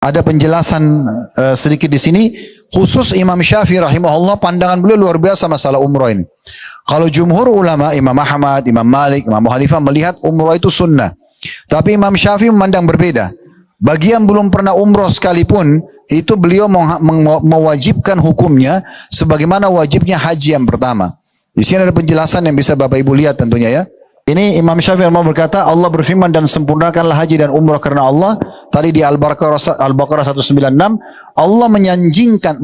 ada penjelasan sedikit di sini. Khusus Imam Syafi'i rahimahullah, pandangan beliau luar biasa masalah umrah ini. Kalau jumhur ulama, Imam Ahmad, Imam Malik, Imam Abu Hanifah melihat umrah itu sunnah. Tapi Imam Syafi'i memandang berbeda. Bagi yang belum pernah umrah sekalipun, itu beliau mewajibkan hukumnya sebagaimana wajibnya haji yang pertama. Di sini ada penjelasan yang bisa Bapak Ibu lihat tentunya ya. Ini Imam Syafi'i berkata, Allah berfirman, dan sempurnakanlah haji dan umrah karena Allah. Tadi di Al-Baqarah 196, Allah menyanjingkan,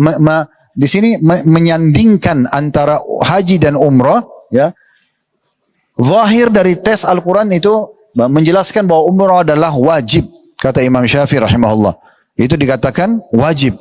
di sini menyandingkan antara haji dan umrah. Ya, zahir dari tes Al-Quran itu menjelaskan bahwa umrah adalah wajib, kata Imam Syafi'i rahimahullah. Itu dikatakan wajib.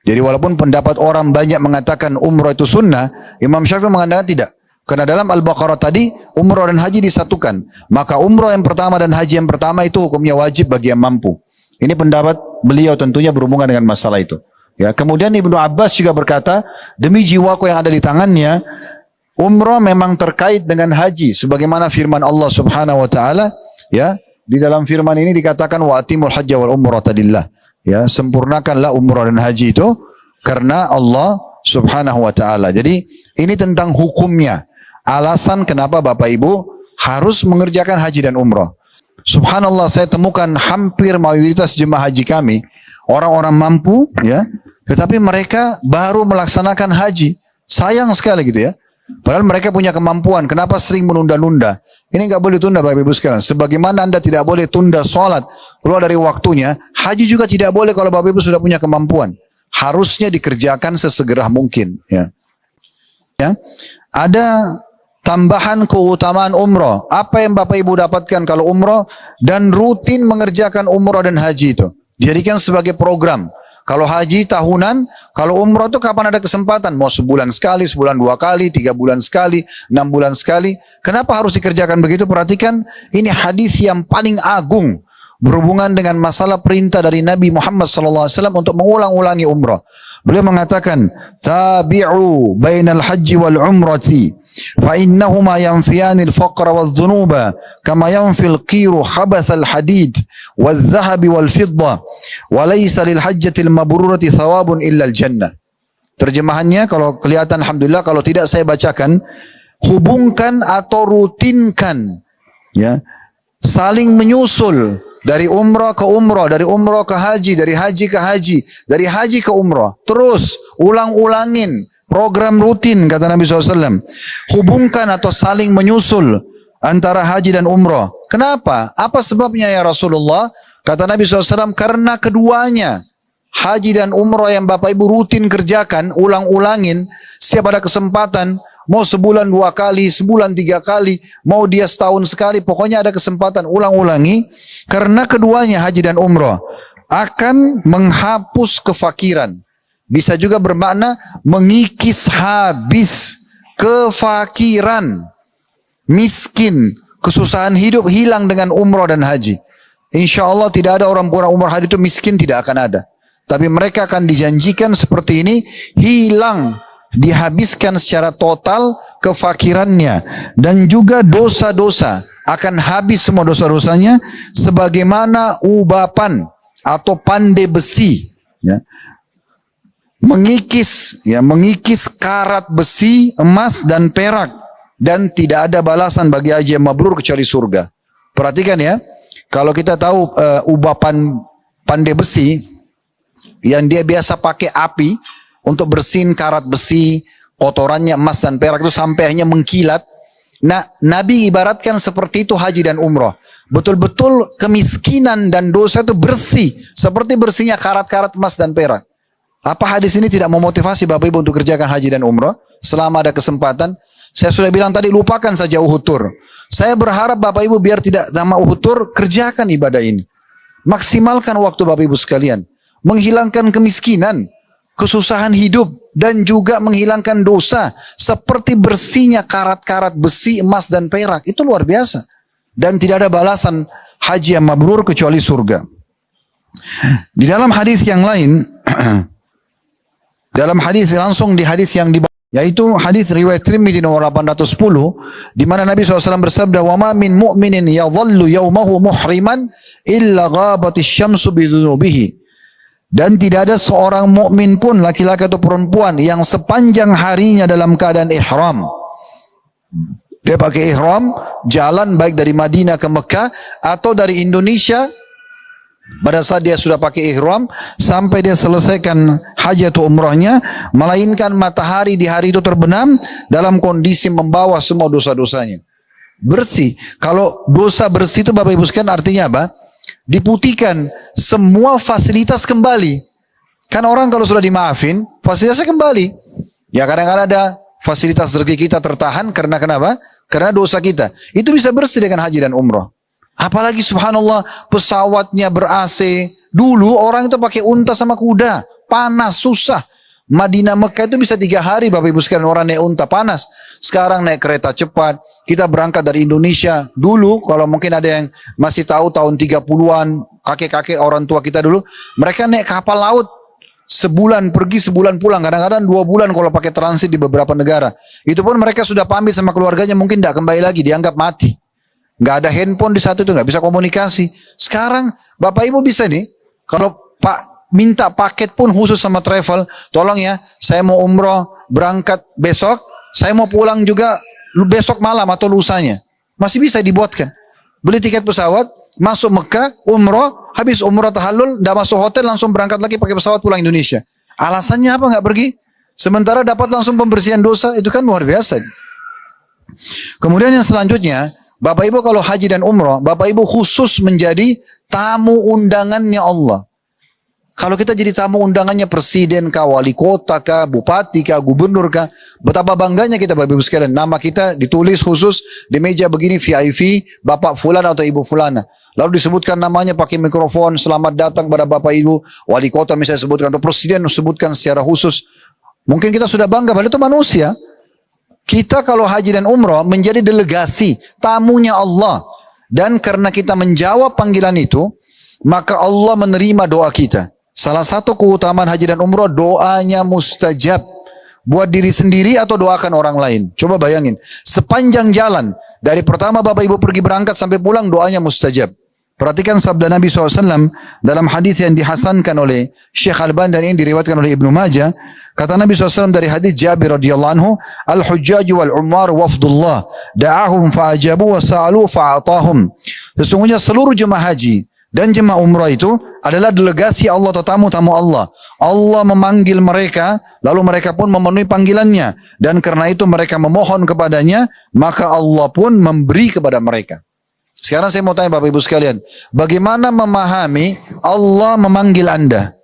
Jadi walaupun pendapat orang banyak mengatakan umrah itu sunnah, Imam Syafi'i mengatakan tidak. Karena dalam Al-Baqarah tadi, umrah dan haji disatukan. Maka umrah yang pertama dan haji yang pertama itu hukumnya wajib bagi yang mampu. Ini pendapat beliau tentunya berhubungan dengan masalah itu. Ya, kemudian Ibnu Abbas juga berkata, demi jiwaku yang ada di tangannya, umrah memang terkait dengan haji. Sebagaimana firman Allah subhanahu wa ta'ala, ya, di dalam firman ini dikatakan, wa atimul hajja wal umrata lillah. Ya, sempurnakanlah umrah dan haji itu karena Allah subhanahu wa ta'ala. Jadi ini tentang hukumnya. Alasan kenapa Bapak Ibu harus mengerjakan haji dan umrah. Subhanallah, saya temukan hampir mayoritas jemaah haji kami orang-orang mampu, ya, tetapi mereka baru melaksanakan haji. Sayang sekali gitu ya. Padahal mereka punya kemampuan. Kenapa sering menunda-nunda? Ini nggak boleh tunda Bapak Ibu sekalian. Sebagaimana Anda tidak boleh tunda sholat keluar dari waktunya, haji juga tidak boleh kalau Bapak Ibu sudah punya kemampuan. Harusnya dikerjakan sesegera mungkin. Ya. Ya. Ada tambahan keutamaan umrah. Apa yang Bapak Ibu dapatkan kalau umrah dan rutin mengerjakan umrah dan haji itu? Dijadikan sebagai program. Kalau haji tahunan, kalau umrah itu kapan ada kesempatan? Mau sebulan sekali, sebulan 2 kali, 3 bulan sekali, 6 bulan sekali. Kenapa harus dikerjakan begitu? Perhatikan, ini hadis yang paling agung berhubungan dengan masalah perintah dari Nabi Muhammad SAW untuk mengulang-ulangi umrah. Beliau mengatakan, tabi'u bainal haji wal umrati fa innahuma yanfiyanil faqra wal dhunuba kama yanfil qiru khabathal hadid wal dhahabi wal fidda wa laysa lil hajjatil mabrurati thawabun illa al jannah. Terjemahannya kalau kelihatan alhamdulillah, kalau tidak saya bacakan, hubungkan atau rutinkan, ya, saling menyusul. Dari umrah ke umrah, dari umrah ke haji, dari haji ke haji, dari haji ke umrah. Terus ulang-ulangin program rutin, kata Nabi SAW. Hubungkan atau saling menyusul antara haji dan umrah. Kenapa? Apa sebabnya ya Rasulullah? Kata Nabi SAW, karena keduanya, haji dan umrah yang Bapak Ibu rutin kerjakan, ulang-ulangin, setiap ada kesempatan, mau sebulan 2 kali, sebulan 3 kali, mau dia setahun sekali, pokoknya ada kesempatan ulang-ulangi. Karena keduanya haji dan umrah akan menghapus kefakiran. Bisa juga bermakna mengikis habis kefakiran. Miskin, kesusahan hidup hilang dengan umrah dan haji. Insya Allah tidak ada orang umrah haji itu miskin, tidak akan ada. Tapi mereka akan dijanjikan seperti ini, hilang, dihabiskan secara total kefakirannya, dan juga dosa-dosa akan habis semua dosa-dosanya sebagaimana ubapan atau pandai besi, ya, mengikis karat besi, emas dan perak, dan tidak ada balasan bagi haji yang mabrur kecuali surga. Perhatikan ya, kalau kita tahu ubapan pandai besi yang dia biasa pakai api untuk bersihin karat besi, kotorannya emas dan perak itu sampai hanya mengkilat. Nah, Nabi ibaratkan seperti itu haji dan umrah. Betul-betul kemiskinan dan dosa itu bersih, seperti bersihnya karat-karat emas dan perak. Apa hadis ini tidak memotivasi Bapak Ibu untuk kerjakan haji dan umrah selama ada kesempatan? Saya sudah bilang tadi, lupakan saja Uhud Tour. Saya berharap Bapak Ibu biar tidak nama Uhud Tour, kerjakan ibadah ini. Maksimalkan waktu Bapak Ibu sekalian. Menghilangkan kemiskinan, kesusahan hidup, dan juga menghilangkan dosa seperti bersihnya karat-karat besi, emas dan perak. Itu luar biasa, dan tidak ada balasan haji yang mabrur kecuali surga. Di dalam hadis yang lain, dalam hadis langsung di hadis yang yaitu hadis riwayat Tirmidzi nomor 810, di mana Nabi SAW bersabda, wa ma min mu'minin yadhallu yawmahu muhriman illa ghabatis syamsu bidunubihi. Dan tidak ada seorang mukmin pun, laki-laki atau perempuan, yang sepanjang harinya dalam keadaan ihram. Dia pakai ihram, jalan baik dari Madinah ke Mekah atau dari Indonesia, pada saat dia sudah pakai ihram sampai dia selesaikan haji atau umrahnya, melainkan matahari di hari itu terbenam dalam kondisi membawa semua dosa-dosanya. Bersih. Kalau dosa bersih itu Bapak Ibu sekalian artinya apa? Diputihkan, semua fasilitas kembali. Kan orang kalau sudah dimaafin, fasilitasnya kembali. Ya kadang-kadang ada fasilitas rezeki kita tertahan karena kenapa? Karena dosa kita. Itu bisa bersih dengan haji dan umrah. Apalagi subhanallah pesawatnya ber-AC. Dulu orang itu pakai unta sama kuda. Panas, susah. Madinah Mekah itu bisa 3 hari Bapak Ibu sekalian orang naik unta, panas. Sekarang naik kereta cepat. Kita berangkat dari Indonesia. Dulu kalau mungkin ada yang masih tahu tahun 30-an, kakek-kakek orang tua kita dulu, mereka naik kapal laut. Sebulan pergi, sebulan pulang. Kadang-kadang 2 bulan kalau pakai transit di beberapa negara. Itu pun mereka sudah pamit sama keluarganya, mungkin tidak kembali lagi, dianggap mati. Nggak ada handphone di saat itu, nggak bisa komunikasi. Sekarang Bapak Ibu bisa nih, kalau Pak minta paket pun khusus sama travel, tolong ya, saya mau umroh berangkat besok, saya mau pulang juga besok malam atau lusanya. Masih bisa dibuatkan. Beli tiket pesawat, masuk Mekah, umroh, habis umroh tahallul, tidak masuk hotel, langsung berangkat lagi pakai pesawat pulang Indonesia. Alasannya apa nggak pergi? Sementara dapat langsung pembersihan dosa, itu kan luar biasa. Kemudian yang selanjutnya, Bapak Ibu kalau haji dan umroh, Bapak Ibu khusus menjadi tamu undangannya Allah. Kalau kita jadi tamu undangannya presiden kah, wali kota kah, bupati kah, gubernur kah, betapa bangganya kita Bapak Ibu sekalian. Nama kita ditulis khusus di meja begini VIP, Bapak Fulan atau Ibu Fulana. Lalu disebutkan namanya pakai mikrofon, selamat datang pada Bapak Ibu, wali kota misalnya sebutkan, atau presiden sebutkan secara khusus. Mungkin kita sudah bangga, padahal itu manusia. Kita kalau haji dan umrah menjadi delegasi, tamunya Allah. Dan karena kita menjawab panggilan itu, maka Allah menerima doa kita. Salah satu keutamaan haji dan umrah, doanya mustajab. Buat diri sendiri atau doakan orang lain. Coba bayangin, sepanjang jalan, dari pertama Bapak Ibu pergi berangkat sampai pulang, doanya mustajab. Perhatikan sabda Nabi SAW dalam hadis yang dihasankan oleh Syekh Al-Albani dan yang diriwayatkan oleh Ibnu Majah. Kata Nabi SAW dari hadis Jabir radhiyallahu anhu, Al-Hujjaj wal-Ummar wafdullah, da'ahum fa'ajabu wa sa'alu fa'atahum. Sesungguhnya seluruh jemaah haji dan jemaah umrah itu adalah delegasi Allah atau tamu-tamu Allah. Allah memanggil mereka, lalu mereka pun memenuhi panggilannya. Dan karena itu mereka memohon kepadanya, maka Allah pun memberi kepada mereka. Sekarang saya mau tanya Bapak Ibu sekalian, bagaimana memahami Allah memanggil Anda?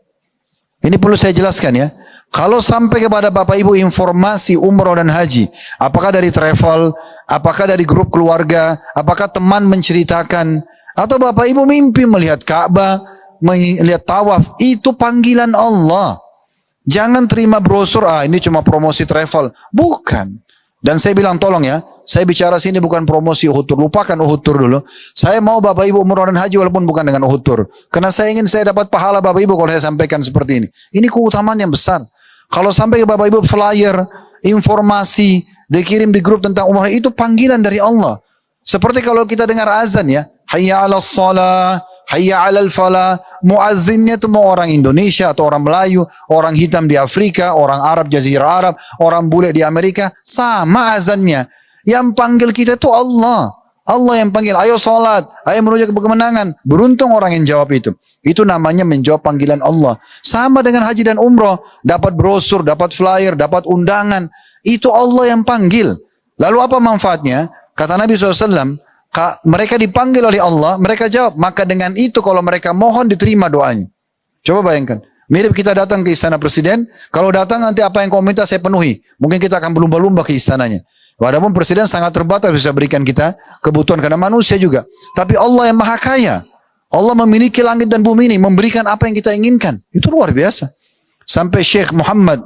Ini perlu saya jelaskan ya. Kalau sampai kepada Bapak Ibu informasi umrah dan haji, apakah dari travel, apakah dari grup keluarga, apakah teman menceritakan, atau Bapak Ibu mimpi melihat Ka'bah, melihat tawaf, itu panggilan Allah. Jangan terima brosur, ini cuma promosi travel. Bukan. Dan saya bilang tolong ya, saya bicara sini bukan promosi Uhud Tour, lupakan Uhud Tour dulu. Saya mau Bapak Ibu umrah dan haji walaupun bukan dengan Uhud Tour. Karena saya ingin saya dapat pahala Bapak Ibu kalau saya sampaikan seperti ini. Ini keutamaan yang besar. Kalau sampai ke Bapak Ibu flyer, informasi, dikirim di grup tentang umrah, itu panggilan dari Allah. Seperti kalau kita dengar azan ya, hayya 'alas shalah, hayya 'alal falah. Muazzinnya itu mau orang Indonesia atau orang Melayu, orang hitam di Afrika, orang Arab Jazirah Arab, orang bule di Amerika, sama azannya. Yang panggil kita itu Allah. Allah yang panggil, ayo salat, ayo menuju ke kemenangan. Beruntung orang yang jawab itu. Itu namanya menjawab panggilan Allah. Sama dengan haji dan umrah, dapat brosur, dapat flyer, dapat undangan. Itu Allah yang panggil. Lalu apa manfaatnya? Kata Nabi SAW, mereka dipanggil oleh Allah, mereka jawab. Maka dengan itu kalau mereka mohon diterima doanya. Coba bayangkan. Mirip kita datang ke istana presiden. Kalau datang nanti apa yang kau minta saya penuhi. Mungkin kita akan berlumba-lumba ke istananya. Walaupun presiden sangat terbatas bisa berikan kita kebutuhan. Karena manusia juga. Tapi Allah yang maha kaya. Allah memiliki langit dan bumi ini. Memberikan apa yang kita inginkan. Itu luar biasa. Sampai Syekh Muhammad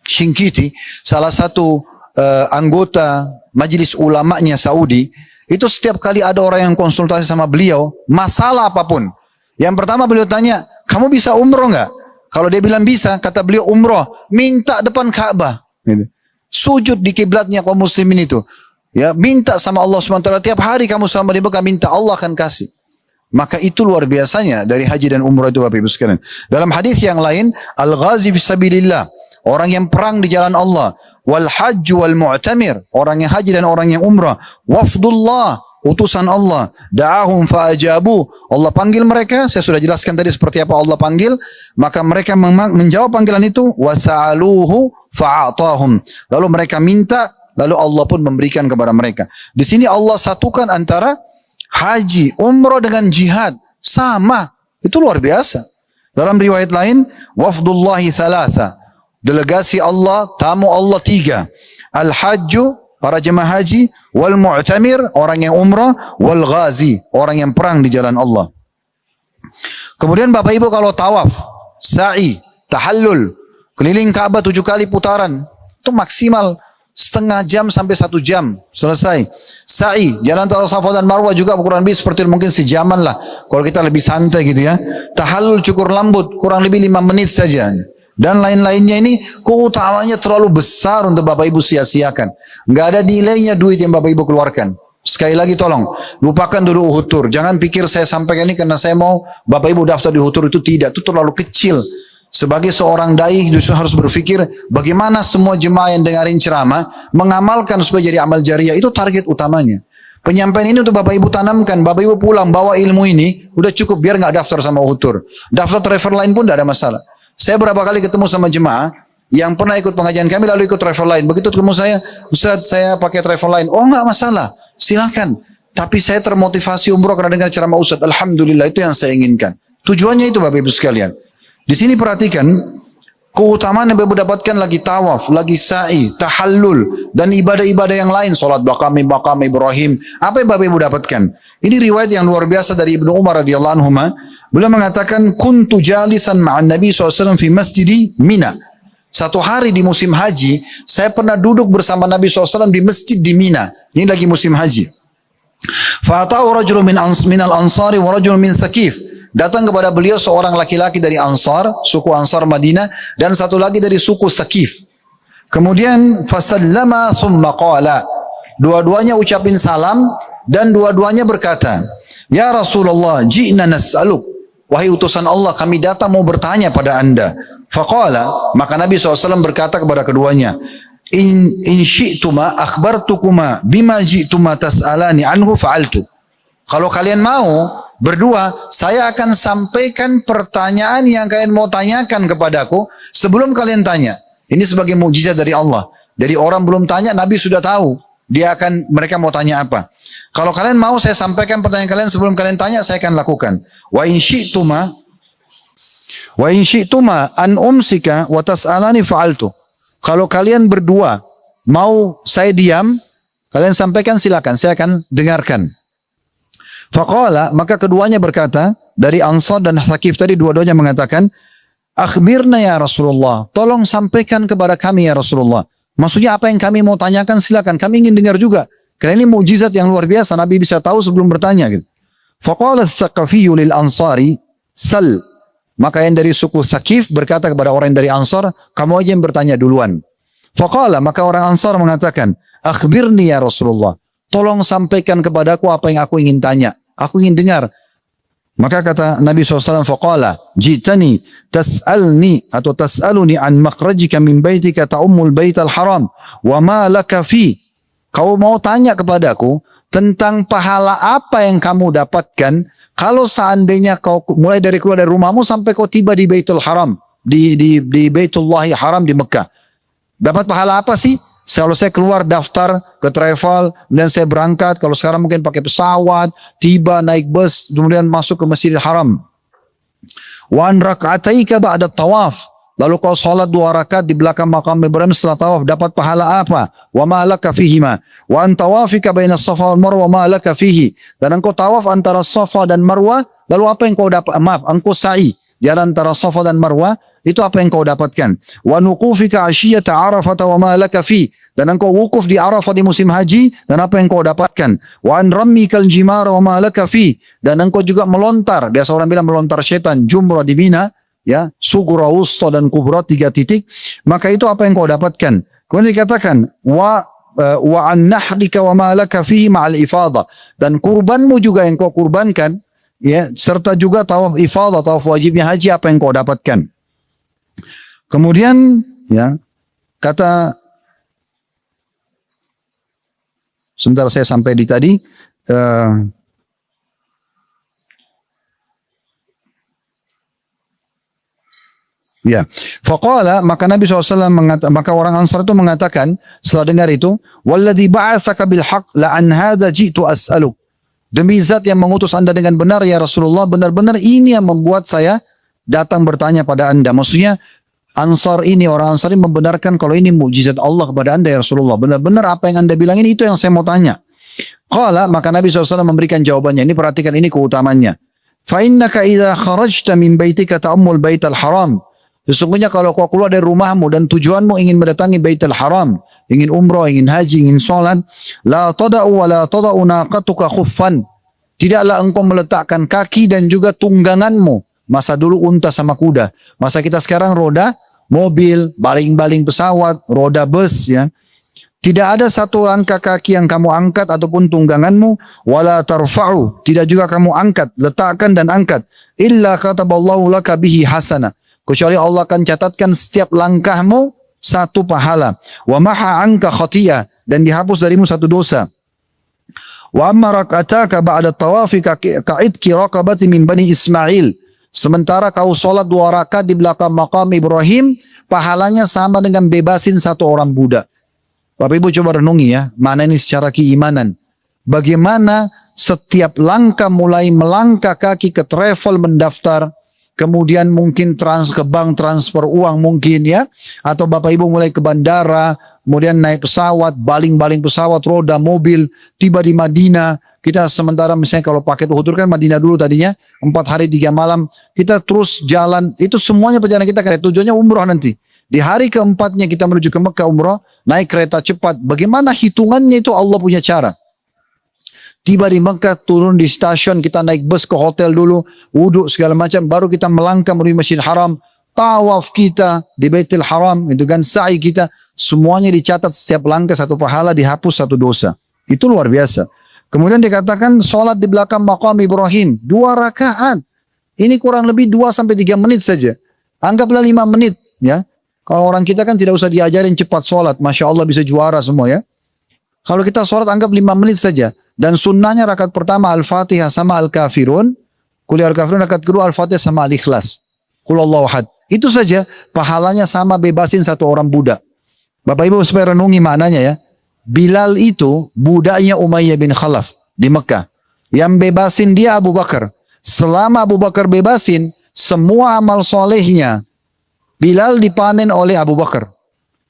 Shinkiti, salah satu anggota majelis ulamanya Saudi, itu setiap kali ada orang yang konsultasi sama beliau, masalah apapun. Yang pertama beliau tanya, kamu bisa umroh nggak? Kalau dia bilang bisa, kata beliau umroh, minta depan Ka'bah. Gitu. Sujud di kiblatnya kaum muslimin itu. Ya, minta sama Allah SWT, tiap hari kamu selama di Mekah minta, Allah akan kasih. Maka itu luar biasanya dari haji dan umrah itu Bapak Ibu sekalian. Dalam hadis yang lain, al-ghazi fisabilillah, orang yang perang di jalan Allah, wal hajj wal mu'tamir, orang yang haji dan orang yang umrah, wafdullah, utusan Allah, da'ahum fa'ajabu, Allah panggil mereka, saya sudah jelaskan tadi seperti apa Allah panggil, maka mereka menjawab panggilan itu, wasa'aluhu fa'atahum, lalu mereka minta, lalu Allah pun memberikan kepada mereka. Di sini Allah satukan antara haji, umrah dengan jihad, sama, itu luar biasa. Dalam riwayat lain, wafdullahi thalatha, delegasi Allah, tamu Allah 3, al-hajju, para jemaah haji, wal mu'tamir, orang yang umrah, wal ghazi, orang yang perang di jalan Allah. Kemudian Bapak Ibu kalau tawaf, sa'i, tahallul, keliling Ka'bah 7 kali putaran, itu maksimal setengah jam sampai 1 jam selesai. Sa'i, jalan antara Safa dan Marwah juga kurang lebih seperti mungkin sejaman lah. Kalau kita lebih santai gitu ya. Tahallul cukur rambut kurang lebih 5 menit saja. Dan lain-lainnya ini keutamanya terlalu besar untuk Bapak Ibu sia-siakan. Nggak ada nilainya duit yang Bapak Ibu keluarkan. Sekali lagi tolong, lupakan dulu Uhud Tour. Jangan pikir saya sampaikan ini karena saya mau Bapak Ibu daftar di Uhud Tour, itu tidak. Itu terlalu kecil. Sebagai seorang dai justru harus berpikir bagaimana semua jemaah yang dengarin ceramah mengamalkan supaya jadi amal jariah. Itu target utamanya. Penyampaian ini untuk Bapak Ibu tanamkan. Bapak Ibu pulang bawa ilmu ini, udah cukup biar nggak daftar sama Uhud Tour. Daftar travel lain pun tidak ada masalah. Saya berapa kali ketemu sama jemaah yang pernah ikut pengajian kami lalu ikut travel lain. Begitu ketemu saya, Ustaz saya pakai travel lain. Oh enggak masalah, silakan. Tapi saya termotivasi umroh karena dengar ceramah Ustaz. Alhamdulillah, itu yang saya inginkan. Tujuannya itu Bapak Ibu sekalian. Di sini perhatikan keutamaan yang Bapak Ibu dapatkan lagi tawaf, lagi sa'i, tahallul dan ibadah-ibadah yang lain, salat maqam Ibrahim. Apa yang Bapak Ibu dapatkan? Ini riwayat yang luar biasa dari Ibnu Umar radhiyallahu anhu. Beliau mengatakan kuntu jalisan ma'an Nabi SAW fi masjidi Mina. Satu hari di musim haji, saya pernah duduk bersama Nabi SAW di masjid di Mina. Ini lagi musim haji. Fa'ata'u rajulun min al-ansari wa rajulun min Thaqif. Datang kepada beliau seorang laki-laki dari Ansar, suku Ansar Madinah, dan satu lagi dari suku Thaqif. Kemudian fasallama thumma qala. Dua-duanya ucapin salam dan dua-duanya berkata, "Ya Rasulullah, ji'na nas'aluk." Wahai utusan Allah, kami datang mau bertanya pada anda. Faqala, maka Nabi SAW berkata kepada keduanya, In syi'tuma akhbartukuma bima ji'tuma tas'alani anhu fa'altu. Kalau kalian mau, berdua, saya akan sampaikan pertanyaan yang kalian mau tanyakan kepadaku sebelum kalian tanya. Ini sebagai mukjizat dari Allah. Dari orang belum tanya, Nabi sudah tahu. Mereka mau tanya apa. Kalau kalian mau saya sampaikan pertanyaan kalian sebelum kalian tanya, saya akan lakukan. Wa in syi'tuma an umsika wa tas'alani fa'altu. Kalau kalian berdua mau saya diam, kalian sampaikan silakan, saya akan dengarkan. Faqala, maka keduanya berkata, dari Ansar dan Thaqif tadi dua-duanya mengatakan, akhbirna ya Rasulullah, tolong sampaikan kepada kami ya Rasulullah. Maksudnya apa yang kami mau tanyakan silakan, kami ingin dengar juga. Karena ini mukjizat yang luar biasa, Nabi bisa tahu sebelum bertanya gitu. Faqala Thaqafiyyu lil Ansari, sal. Maka yang dari suku Thaqif berkata kepada orang dari Ansar, kamu aja yang bertanya duluan. Faqala, maka orang Ansar mengatakan, akhbirni ya Rasulullah, tolong sampaikan kepadaku apa yang aku ingin tanya, aku ingin dengar. Maka kata Nabi SAW, faqala, jitani tas'alni atau tas'aluni an makhrajika min baitika ta'ummul baital haram, wa ma laka fi. Kau mau tanya kepadaku tentang pahala apa yang kamu dapatkan kalau seandainya kau mulai dari keluar dari rumahmu sampai kau tiba di Baitul Haram, di Baitullahi Haram di Mekah. Dapat pahala apa sih? Kalau saya keluar daftar ke travel, dan saya berangkat, kalau sekarang mungkin pakai pesawat, tiba naik bus, kemudian masuk ke Masjidil Haram. Wa an rak'ataika ba'da tawaf. Lalu kau salat 2 rakaat di belakang makam Ibrahim setelah tawaf, dapat pahala apa? Wa ma laka fihima. Wa an tawafika baina Safa wal Marwa ma laka fihi. Dan engkau tawaf antara Safa dan Marwah, lalu apa yang kau dapat? Maaf, engkau sa'i jalan antara Safa dan Marwah, itu apa yang kau dapatkan? Wa nuqufika asyiyata Arafah wa ma laka fi. Dan engkau wukuf di Arafah di musim haji, dan apa yang kau dapatkan? Wa an rammikal jimar wa ma laka fi. Dan engkau juga melontar, biasa orang bilang melontar setan, jumrah di Mina, ya, sughra, wusta dan kubra, 3 titik. Maka itu apa yang kau dapatkan? Kemudian dikatakan wa an nahrika wa ma laka fihi ma'al ifadah. Dan kurbanmu juga yang kau kurbankan, Ya, serta juga tawaf ifadah, tawaf wajibnya haji apa yang kau dapatkan. Kemudian ya kata, sebentar saya sampai di tadi. Ya, faqala, maka Nabi SAW maka orang Ansar itu mengatakan setelah dengar itu, walladzi ba'atsaka bil haqq la an hadza ji'tu as'aluk. Demi zat yang mengutus anda dengan benar ya Rasulullah, benar-benar ini yang membuat saya datang bertanya pada anda. Maksudnya Ansar ini, orang Ansar ini membenarkan kalau ini mukjizat Allah kepada anda ya Rasulullah. Benar-benar apa yang anda bilang ini, itu yang saya mau tanya. Qala, maka Nabi SAW memberikan jawabannya. Ini perhatikan, ini keutamannya. Fa innaka idza kharajta min baitika ta'ammul baital haram. Sesungguhnya kalau kau keluar dari rumahmu dan tujuanmu ingin mendatangi Baitul Haram, ingin umrah, ingin haji, ingin sholat, la tada'u wa la tada'u naqatuka khuffan. Tidaklah engkau meletakkan kaki dan juga tungganganmu. Masa dulu unta sama kuda. Masa kita sekarang roda mobil, baling-baling pesawat, roda bus ya. Tidak ada satu langkah kaki yang kamu angkat ataupun tungganganmu, wala tarfa'u, tidak juga kamu angkat, letakkan dan angkat, illa kataballahu laka bihi hasanah. Kecuali Allah akan catatkan setiap langkahmu satu pahala. Wa maha anka khati'ah, dan dihapus darimu satu dosa. Wa amma rak'ataka ba'da tawafi ka'idki raqabati min bani Ismail. Sementara kau solat 2 rakaat di belakang makam Ibrahim, pahalanya sama dengan bebasin satu orang budak. Bapak Ibu coba renungi ya, mana ini secara keimanan. Bagaimana setiap langkah, mulai melangkah kaki ke travel mendaftar, kemudian mungkin ke bank transfer uang mungkin ya, atau Bapak Ibu mulai ke bandara, kemudian naik pesawat, baling-baling pesawat, roda mobil, tiba di Madinah. Kita sementara misalnya kalau paket Uhud kan Madinah dulu tadinya, 4 hari 3 malam, kita terus jalan, itu semuanya perjalanan kita karena tujuannya umrah nanti. Di hari keempatnya kita menuju ke Mekah umrah, naik kereta cepat. Bagaimana hitungannya itu Allah punya cara. Tiba di Mekah, turun di stasiun, kita naik bus ke hotel dulu, wudhu segala macam, baru kita melangkah menuju Masjidil Haram, tawaf kita di Baitul Haram, itu kan sa'i kita, semuanya dicatat, setiap langkah satu pahala, dihapus satu dosa. Itu luar biasa. Kemudian dikatakan sholat di belakang maqam Ibrahim, 2 rakaat. Ini kurang lebih 2-3 menit saja. Anggaplah 5 menit. Ya. Kalau orang kita kan tidak usah diajarin cepat sholat, Masya Allah bisa juara semua ya. Kalau kita sholat anggap 5 menit saja. Dan sunnahnya rakaat pertama Al-Fatihah sama Al-Kafirun. Qul ya Al-Kafirun, rakaat kedua Al-Fatihah sama Al-Ikhlas. Qul Allahu ahad. Itu saja pahalanya sama bebasin satu orang budak. Bapak Ibu supaya renungi maknanya ya. Bilal itu budaknya Umayyah bin Khalaf di Mekah. Yang bebasin dia Abu Bakar. Selama Abu Bakar bebasin, semua amal solehnya Bilal dipanen oleh Abu Bakar.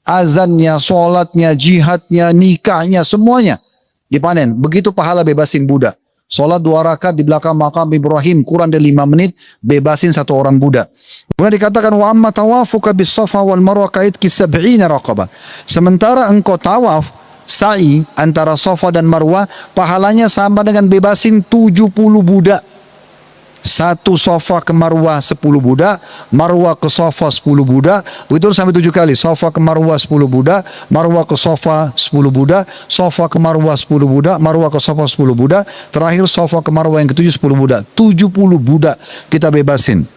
Azannya, sholatnya, jihadnya, nikahnya, semuanya dipanen. Begitu pahala bebasin budak. Sholat 2 rakaat di belakang makam Ibrahim, kurang dari 5 menit, bebasin satu orang budak. Kemudian dikatakan, wa amma tawafuka bis safa wal marwa ka'idki 70 raqabah. Sementara engkau tawaf, sa'i antara Safa dan Marwah, pahalanya sama dengan bebasin 70 budak. Satu Safa ke Marwah 10 budak, Marwah ke Safa 10 budak, begitu sampai 7 kali. Safa ke Marwah 10 budak, Marwah ke Safa 10 budak, Safa ke Marwah 10 budak, Marwah ke Safa 10 budak, terakhir Safa ke Marwah yang ke-7 10 budak. 70 budak kita bebasin.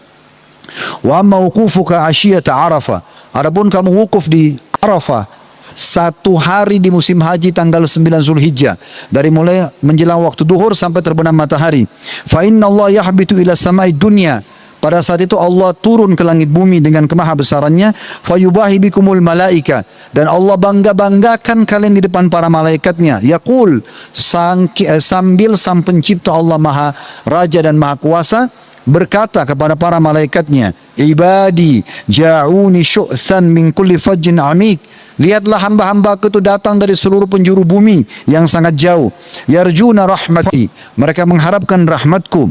Wa amma wuqufuka asyiyata Arafah. Adapun kamu wukuf di Arafah 1 hari di musim haji tanggal 9 Zulhijjah, dari mulai menjelang waktu duhur sampai terbenam matahari. Fa inna Allah yahbitu ila samai dunya. Pada saat itu Allah turun ke langit bumi dengan kemahabesarannya. Fa yubahi bikumul malaika, dan Allah bangga-banggakan kalian di depan para malaikatnya. Yaqul, sambil sang pencipta Allah Maha Raja dan Maha Kuasa berkata kepada para malaikatnya, ibadi ja'uni syu'san min kulli fajjin amik. Lihatlah hamba-hambaku itu datang dari seluruh penjuru bumi yang sangat jauh. Yarjuna rahmati, mereka mengharapkan rahmatku.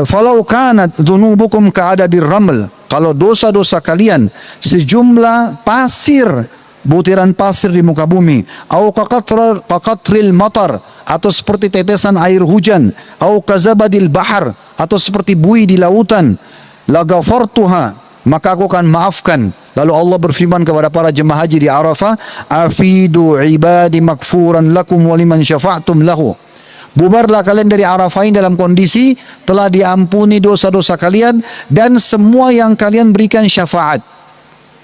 Falau kanat dhunubukum ka'adadir raml, kalau dosa-dosa kalian sejumlah pasir, butiran pasir di muka bumi, au kaqatril matar, atau seperti tetesan air hujan, au kazabadil bahar, atau seperti buih di lautan, la ghafartuha, maka aku akan maafkan. Lalu Allah berfirman kepada para jemaah haji di Arafah, afidu ibadi makfuran lakum wa liman syafa'tum lahu. Bubarlah kalian dari Arafain dalam kondisi telah diampuni dosa-dosa kalian dan semua yang kalian berikan syafaat.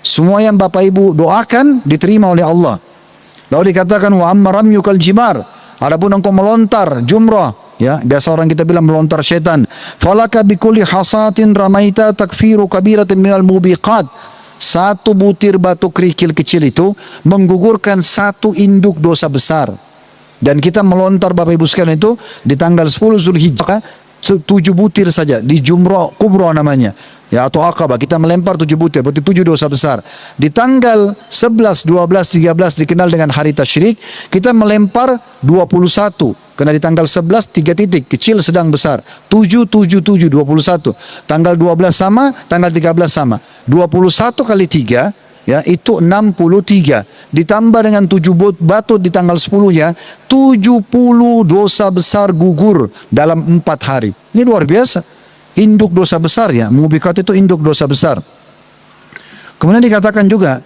Semua yang Bapak Ibu doakan diterima oleh Allah. Lalu dikatakan wa amma ramyukal jimar. Adapun engkau melontar jumrah, ya, biasa orang kita bilang melontar setan. Falaka bikulli hasatin ramaita takfiru kabiratin minal mubiqat. Satu butir batu kerikil kecil itu menggugurkan satu induk dosa besar. Dan kita melontar Bapak Ibu sekalian itu di tanggal 10 Zulhijjah 7 butir saja di Jumrah Kubra namanya, ya, atau Aqabah. Kita melempar 7 butir, berarti 7 dosa besar. Di tanggal 11, 12, 13 dikenal dengan hari tasyrik, kita melempar 21. Karena di tanggal 11 3 titik, kecil, sedang, besar. 7, 7, 7, 21. Tanggal 12 sama, tanggal 13 sama. 21 kali 3, ya, itu 63. Ditambah dengan 7 batu di tanggal 10-nya, 70 dosa besar gugur dalam 4 hari. Ini luar biasa. Induk dosa besar, ya. Mubiqat itu induk dosa besar. Kemudian dikatakan juga,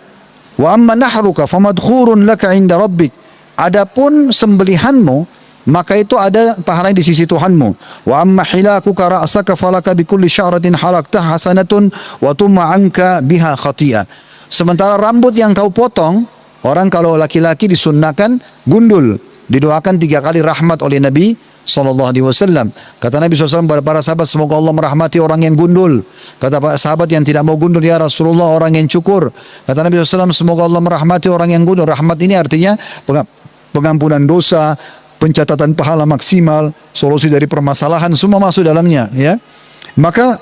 wa amma nahruka famadkhurun laka inda rabbik. Adapun sembelihanmu, maka itu ada pahalanya di sisi Tuhanmu. Wa amma hilakuka ra'saka falaka bikulli sya'ratin halaqtah hasanatun wa tumma anka biha khati'ah. Sementara rambut yang kau potong, orang kalau laki-laki disunnahkan gundul, didoakan 3 kali rahmat oleh Nabi SAW. Kata Nabi SAW kepada para sahabat, semoga Allah merahmati orang yang gundul. Kata para sahabat yang tidak mau gundul, ya Rasulullah, orang yang cukur. Kata Nabi SAW, semoga Allah merahmati orang yang gundul. Rahmat ini artinya pengampunan dosa, pencatatan pahala maksimal, solusi dari permasalahan, semua masuk dalamnya, ya. Maka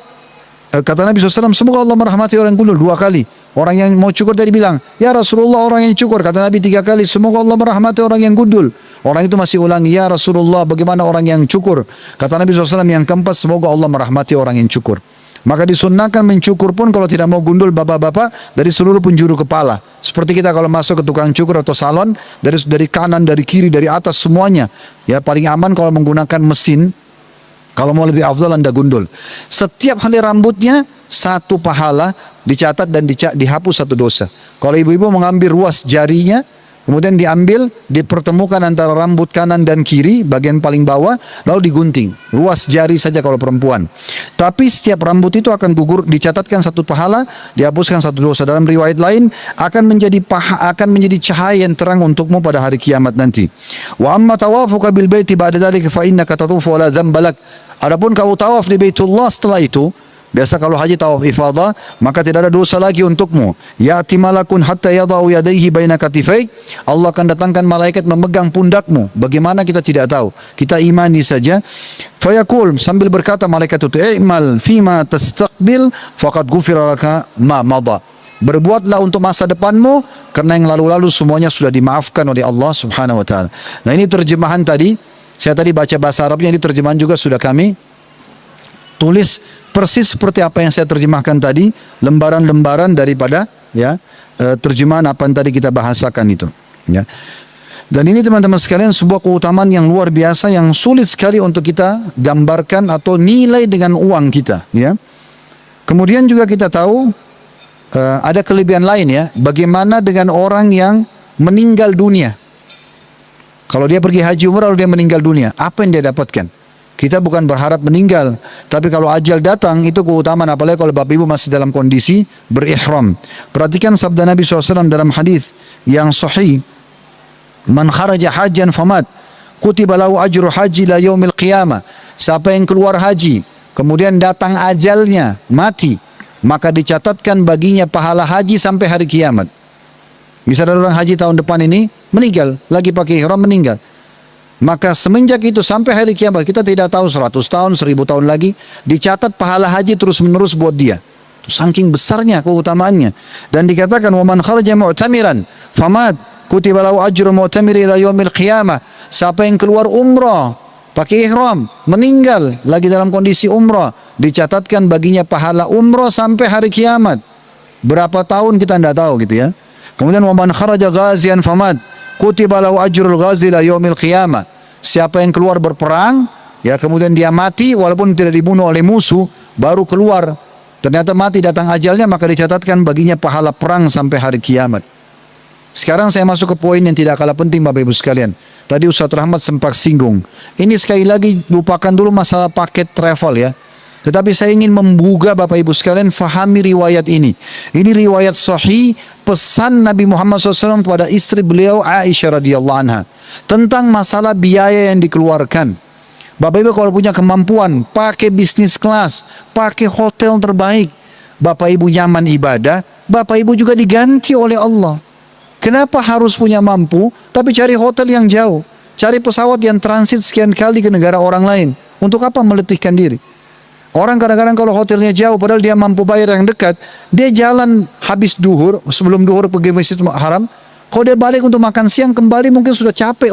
kata Nabi SAW, semoga Allah merahmati orang yang gundul 2 kali. Orang yang mau cukur tadi bilang, ya Rasulullah, orang yang cukur. Kata Nabi 3 kali, semoga Allah merahmati orang yang gundul. Orang itu masih ulangi, ya Rasulullah, bagaimana orang yang cukur? Kata Nabi SAW yang keempat, semoga Allah merahmati orang yang cukur. Maka disunnahkan mencukur pun kalau tidak mau gundul bapak-bapak dari seluruh penjuru kepala. Seperti kita kalau masuk ke tukang cukur atau salon, dari kanan, dari kiri, dari atas, semuanya. Ya, paling aman kalau menggunakan mesin. Kalau mau lebih afdal Anda gundul. Setiap helai rambutnya 1 pahala dicatat dan dihapus 1 dosa. Kalau ibu-ibu mengambil ruas jarinya, kemudian diambil, dipertemukan antara rambut kanan dan kiri, bagian paling bawah, lalu digunting. Ruas jari saja kalau perempuan. Tapi setiap rambut itu akan gugur, dicatatkan 1 pahala, dihapuskan 1 dosa. Dalam riwayat lain, akan menjadi cahaya yang terang untukmu pada hari kiamat nanti. Wa amma tawafuka bil baiti ba'da dzalika fa innaka tatufu wa la dzambalak. Adapun kau tawaf di Baitullah setelah itu, biasa kalau haji tawaf ifadah, maka tidak ada dosa lagi untukmu. Ya'ti malakun hatta yadau yadaihi baina katifaik. Allah akan datangkan malaikat memegang pundakmu. Bagaimana kita tidak tahu. Kita imani saja. Fayaqul, sambil berkata malaikat itu, i'mal fima tastaqbil faqad ghufira laka ma madha. Berbuatlah untuk masa depanmu, karena yang lalu-lalu semuanya sudah dimaafkan oleh Allah Subhanahu wa taala. Nah, ini terjemahan tadi. Saya tadi baca bahasa Arabnya, ini terjemahan juga sudah kami tulis persis seperti apa yang saya terjemahkan tadi, lembaran-lembaran daripada, ya, terjemahan apa yang tadi kita bahasakan itu, ya. Dan ini teman-teman sekalian sebuah keutamaan yang luar biasa yang sulit sekali untuk kita gambarkan atau nilai dengan uang kita, ya. Kemudian juga kita tahu ada kelebihan lain, ya. Bagaimana dengan orang yang meninggal dunia? Kalau dia pergi haji umrah lalu dia meninggal dunia, apa yang dia dapatkan? Kita bukan berharap meninggal, tapi kalau ajal datang itu keutamaan, apalagi kalau Bapak Ibu masih dalam kondisi berihram. Perhatikan sabda Nabi SAW dalam hadis yang sahih, man kharaja hajjan famat kutiba lahu ajru haji la yaumil qiyamah. Siapa yang keluar haji kemudian datang ajalnya, mati, maka dicatatkan baginya pahala haji sampai hari kiamat. Misalnya orang haji tahun depan ini meninggal, lagi pakai ihram meninggal. Maka semenjak itu sampai hari kiamat, kita tidak tahu 100 tahun, 1000 tahun lagi, dicatat pahala haji terus menerus buat dia. Saking besarnya keutamaannya. Dan dikatakan, wa man kharaja mu'tamiran famat kutiba lahu ajru mu'tamiri ila yaumil qiyamah. Siapa yang keluar umrah pakai ihram meninggal lagi dalam kondisi umrah, dicatatkan baginya pahala umrah sampai hari kiamat. Berapa tahun kita tidak tahu gitu, ya. Kemudian wa man kharaja ghazian famad kutiba lahu ajrul ghazi ila yaumil qiyamah. Siapa yang keluar berperang, ya, kemudian dia mati walaupun tidak dibunuh oleh musuh, baru keluar ternyata mati, datang ajalnya, maka dicatatkan baginya pahala perang sampai hari kiamat. Sekarang saya masuk ke poin yang tidak kalah penting Bapak Ibu sekalian. Tadi Ustaz Rahmat sempat singgung. Ini sekali lagi lupakan dulu masalah paket travel ya. Tetapi saya ingin membuka Bapak Ibu sekalian fahami riwayat ini. Ini riwayat sahih pesan Nabi Muhammad SAW kepada istri beliau Aisyah radhiyallahu anha tentang masalah biaya yang dikeluarkan. Bapak Ibu kalau punya kemampuan pakai bisnis kelas, pakai hotel terbaik, Bapak Ibu nyaman ibadah, Bapak Ibu juga diganti oleh Allah. Kenapa harus punya mampu tapi cari hotel yang jauh, cari pesawat yang transit sekian kali ke negara orang lain? Untuk apa meletihkan diri? Orang kadang-kadang kalau hotelnya jauh padahal dia mampu bayar yang dekat, dia jalan habis duhur, sebelum duhur pergi masjid haram, kalau dia balik untuk makan siang kembali mungkin sudah capek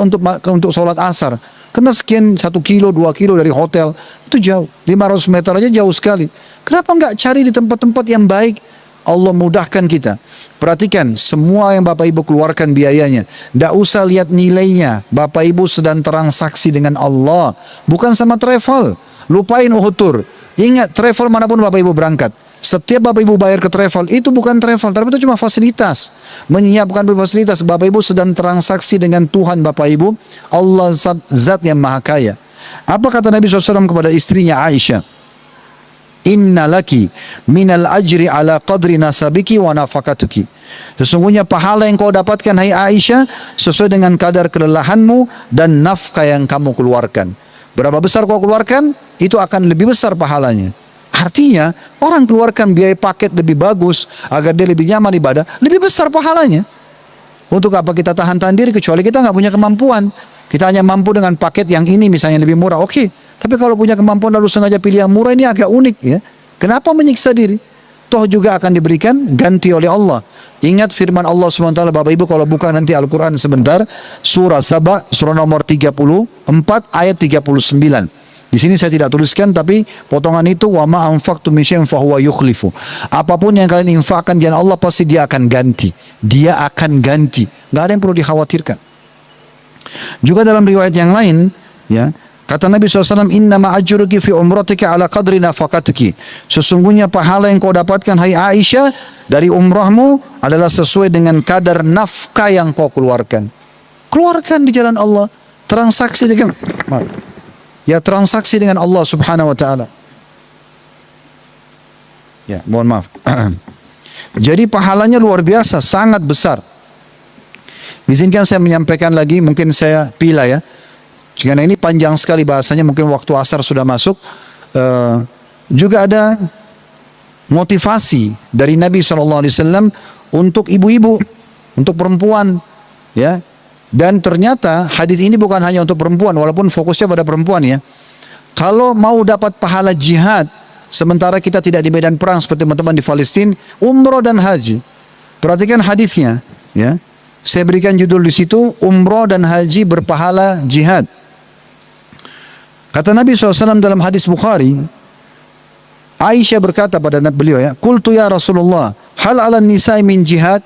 untuk sholat asar. Karena sekian 1 kilo, 2 kilo dari hotel, itu jauh. 500 meter aja jauh sekali. Kenapa enggak cari di tempat-tempat yang baik? Allah mudahkan kita. Perhatikan, semua yang Bapak Ibu keluarkan biayanya. Tidak usah lihat nilainya. Bapak Ibu sedang transaksi dengan Allah. Bukan sama travel. Lupain Uhud. Ingat, travel manapun Bapak Ibu berangkat. Setiap Bapak Ibu bayar ke travel, itu bukan travel, tapi itu cuma fasilitas. Menyiapkan fasilitas, Bapak Ibu sedang transaksi dengan Tuhan Bapak Ibu. Allah zat yang maha kaya. Apa kata Nabi SAW kepada istrinya Aisyah? Inna laki minal ajri ala qadri nasabiki wa nafakatuki. Sesungguhnya pahala yang kau dapatkan hai Aisyah sesuai dengan kadar kelelahanmu dan nafkah yang kamu keluarkan. Berapa besar kau keluarkan, itu akan lebih besar pahalanya. Artinya, orang keluarkan biaya paket lebih bagus, agar dia lebih nyaman ibadah, lebih besar pahalanya. Untuk apa kita tahan-tahan diri, kecuali kita nggak punya kemampuan. Kita hanya mampu dengan paket yang ini misalnya lebih murah, oke. Tapi kalau punya kemampuan lalu sengaja pilih yang murah, ini agak unik ya. Kenapa menyiksa diri? Toh juga akan diberikan ganti oleh Allah. Ingat firman Allah SWT, Bapak Ibu kalau buka nanti Al-Quran sebentar, surah Saba, surah nomor 34 ayat 39. Di sini saya tidak tuliskan, tapi potongan itu wa ma anfaqtum min syai'in fahuwa yukhlifu. Apapun yang kalian infakkan di jalan Allah pasti dia akan ganti. Dia akan ganti. Enggak ada yang perlu dikhawatirkan. Juga dalam riwayat yang lain, ya, kata Nabi SAW, inna ma'ajruki fi umratika ala qadri nafaqatuki. Sesungguhnya pahala yang kau dapatkan hai Aisyah dari umrahmu adalah sesuai dengan kadar nafkah yang kau keluarkan. Keluarkan di jalan Allah. Transaksi dengan transaksi dengan Allah Subhanahu wa taala. Ya, mohon maaf. Jadi pahalanya luar biasa, sangat besar. Izinkan saya menyampaikan lagi, mungkin saya pilih ya. Karena ini panjang sekali bahasanya, mungkin waktu asar sudah masuk. Juga ada motivasi dari Nabi SAW untuk ibu-ibu, untuk perempuan, ya. Dan ternyata hadis ini bukan hanya untuk perempuan, walaupun fokusnya pada perempuan ya. Kalau mau dapat pahala jihad, sementara kita tidak di medan perang seperti teman-teman di Palestina, umroh dan haji. Perhatikan hadisnya, ya. Saya berikan judul di situ, umroh dan haji berpahala jihad. Kata Nabi SAW dalam hadis Bukhari, Aisyah berkata pada beliau ya, Qultu ya Rasulullah, hal ala nisa'i min jihad?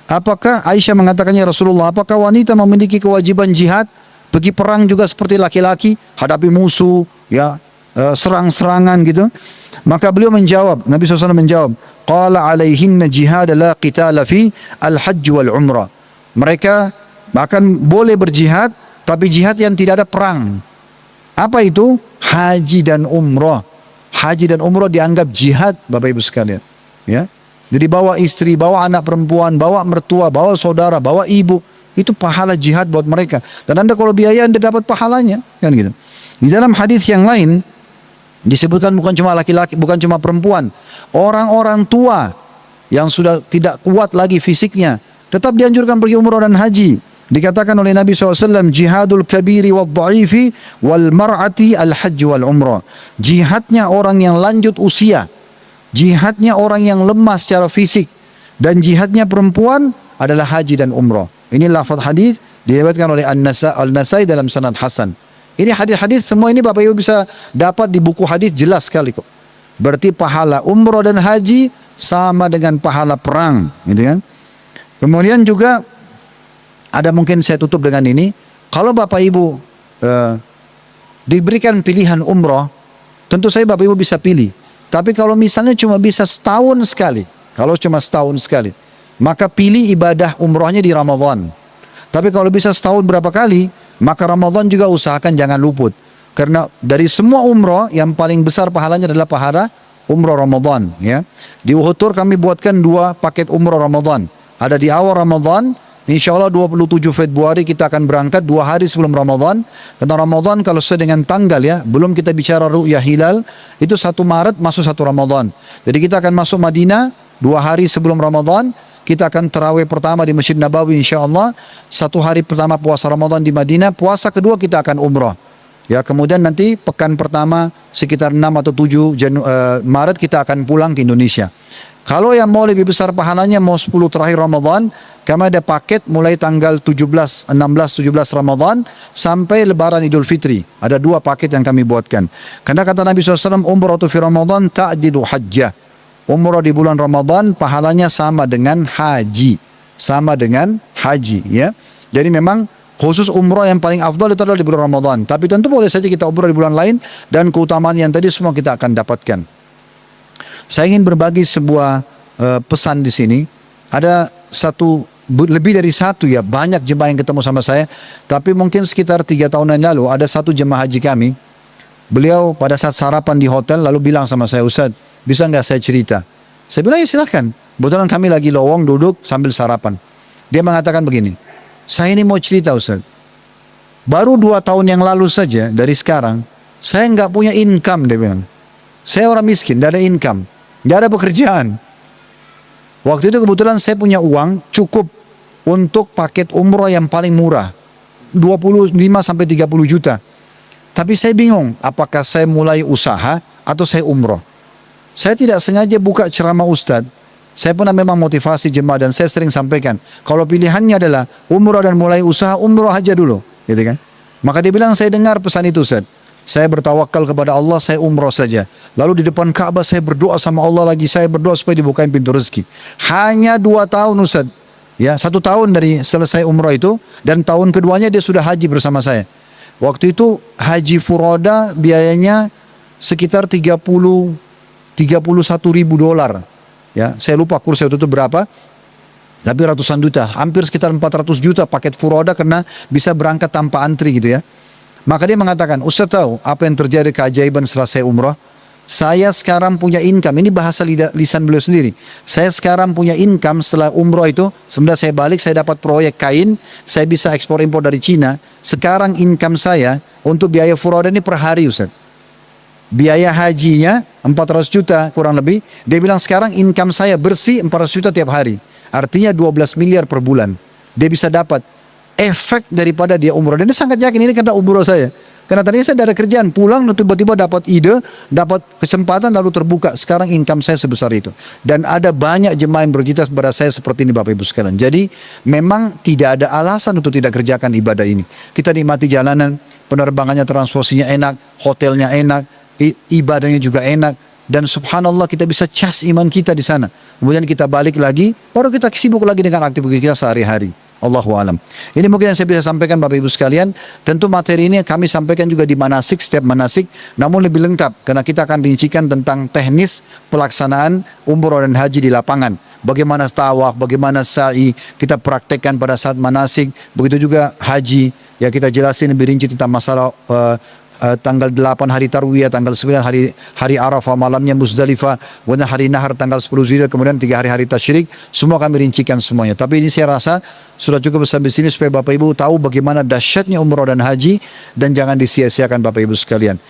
Apakah Aisyah mengatakannya Rasulullah, apakah wanita memiliki kewajiban jihad, pergi perang juga seperti laki-laki, hadapi musuh, ya, serang-serangan gitu? Maka beliau menjawab, Nabi SAW menjawab, Qala alaihinna jihad la qitala fi al-hajj wal umrah. Mereka bahkan boleh berjihad, tapi jihad yang tidak ada perang. Apa itu? Haji dan umrah. Haji dan umrah dianggap jihad, Bapak Ibu sekalian. Ya. Jadi bawa istri, bawa anak perempuan, bawa mertua, bawa saudara, bawa ibu, itu pahala jihad buat mereka. Dan Anda kalau biaya Anda dapat pahalanya, kan gitu. Di dalam hadis yang lain disebutkan bukan cuma laki-laki, bukan cuma perempuan, orang-orang tua yang sudah tidak kuat lagi fisiknya, tetap dianjurkan pergi umrah dan haji. Dikatakan oleh Nabi SAW, jihadul kabiri wal dha'ifi wal mar'ati al hajj wal umrah. Jihadnya orang yang lanjut usia, jihadnya orang yang lemah secara fisik, dan jihadnya perempuan adalah haji dan umrah. Ini lafaz hadis diriwayatkan oleh An-Nasai dalam sanad hasan. Ini hadis-hadis semua ini Bapak Ibu bisa dapat di buku hadis, jelas sekali kok. Berarti pahala umrah dan haji sama dengan pahala perang, gitu kan? Kemudian juga ada, mungkin saya tutup dengan ini, kalau Bapak Ibu diberikan pilihan umrah, tentu saja Bapak Ibu bisa pilih. Tapi kalau misalnya cuma bisa setahun sekali, kalau cuma setahun sekali, maka pilih ibadah umrahnya di Ramadan. Tapi kalau bisa setahun berapa kali, Maka Ramadan juga usahakan jangan luput. Karena dari semua umroh yang paling besar pahalanya adalah pahala umroh Ramadan. Ya. Di Uhud Tour kami buatkan 2 paket umroh Ramadan. Ada di awal Ramadan, insya Allah 27 Februari kita akan berangkat 2 hari sebelum Ramadan. Karena Ramadan kalau sesuai dengan tanggal ya, belum kita bicara ru'yah hilal, itu 1 Maret masuk 1 Ramadan. Jadi kita akan masuk Madinah 2 hari sebelum Ramadan. Kita akan tarawih pertama di Masjid Nabawi insya Allah. 1 hari pertama puasa Ramadan di Madinah, puasa kedua kita akan umrah. Ya, kemudian nanti pekan pertama sekitar 6 atau 7 Maret kita akan pulang ke Indonesia. Kalau yang mau lebih besar pahalanya, mau 10 terakhir Ramadan, kami ada paket mulai tanggal 17, 16, 17 Ramadan sampai Lebaran Idul Fitri. Ada 2 paket yang kami buatkan. Karena kata Nabi SAW, umrah fi Ramadan ta'dilu hajjah. Umrah di bulan Ramadan pahalanya sama dengan haji. Sama dengan haji. Ya. Jadi memang khusus umrah yang paling afdal itu adalah di bulan Ramadan. Tapi tentu boleh saja kita umrah di bulan lain dan keutamaan yang tadi semua kita akan dapatkan. Saya ingin berbagi sebuah pesan di sini. Ada lebih dari satu ya, banyak jemaah yang ketemu sama saya. Tapi mungkin sekitar 3 tahun yang lalu ada satu jemaah haji kami. Beliau pada saat sarapan di hotel lalu bilang sama saya, Ustaz, bisa nggak saya cerita? Saya bilang ya silahkan. Kebetulan kami lagi lowong duduk sambil sarapan. Dia mengatakan begini, saya ini mau cerita Ustaz. Baru 2 tahun yang lalu saja dari sekarang, saya nggak punya income, dia bilang. Saya orang miskin, tidak ada income. Nggak ada pekerjaan. Waktu itu kebetulan saya punya uang cukup untuk paket umroh yang paling murah. 25 sampai 30 juta. Tapi saya bingung apakah saya mulai usaha atau saya umroh. Saya tidak sengaja buka ceramah Ustadz. Saya pernah memang motivasi jemaah dan saya sering sampaikan. Kalau pilihannya adalah umroh dan mulai usaha, umroh aja dulu. Gitu kan? Maka dia bilang saya dengar pesan itu Ustadz. Saya bertawakal kepada Allah, saya umroh saja. Lalu di depan Ka'bah saya berdoa sama Allah lagi. Saya berdoa supaya dibukain pintu rezeki. Hanya 2 tahun Ustaz. Ya, 1 tahun dari selesai umroh itu. Dan tahun keduanya dia sudah haji bersama saya. Waktu itu haji furoda biayanya sekitar 31 ribu dolar. Ya, saya lupa kurs waktu itu berapa. Tapi ratusan juta. Hampir sekitar 400 juta paket furoda karena bisa berangkat tanpa antri gitu ya. Maka dia mengatakan, Ustaz tahu apa yang terjadi keajaiban setelah saya umrah? Saya sekarang punya income, ini bahasa lisan beliau sendiri. Saya sekarang punya income setelah umrah itu, sebenarnya saya balik, saya dapat proyek kain, saya bisa ekspor impor dari Cina. Sekarang income saya untuk biaya furoda ini per hari Ustaz. Biaya hajinya 400 juta kurang lebih. Dia bilang sekarang income saya bersih 400 juta tiap hari. Artinya 12 miliar per bulan. Dia bisa dapat efek daripada dia umroh. Dan dia sangat yakin ini karena umroh saya. Karena tadinya saya ada kerjaan, pulang tiba-tiba dapat ide, dapat kesempatan lalu terbuka. Sekarang income saya sebesar itu. Dan ada banyak jemaah yang bercerita kepada saya seperti ini Bapak Ibu sekalian. Jadi memang tidak ada alasan untuk tidak kerjakan ibadah ini. Kita nikmati jalanan, penerbangannya, transportasinya enak, hotelnya enak, ibadahnya juga enak. Dan subhanallah kita bisa cas iman kita di sana. Kemudian kita balik lagi, baru kita sibuk lagi dengan aktivitas kita sehari-hari. Allahu alam. Ini mungkin yang saya bisa sampaikan Bapak Ibu sekalian. Tentu materi ini kami sampaikan juga di manasik, setiap manasik, namun lebih lengkap karena kita akan rincikan tentang teknis pelaksanaan umroh dan haji di lapangan. Bagaimana tawaf, bagaimana sa'i, kita praktekkan pada saat manasik. Begitu juga haji, ya kita jelasin lebih rinci tentang masalah tanggal 8 hari Tarwiyah, tanggal 9 hari Arafah, malamnya Muzdalifah, kemudian hari Nahar tanggal 10 Zulhijjah, kemudian 3 hari tasyrik, semua kami rincikan semuanya. Tapi ini saya rasa sudah cukup sampai sini supaya Bapak Ibu tahu bagaimana dahsyatnya umrah dan haji dan jangan disia-siakan Bapak Ibu sekalian.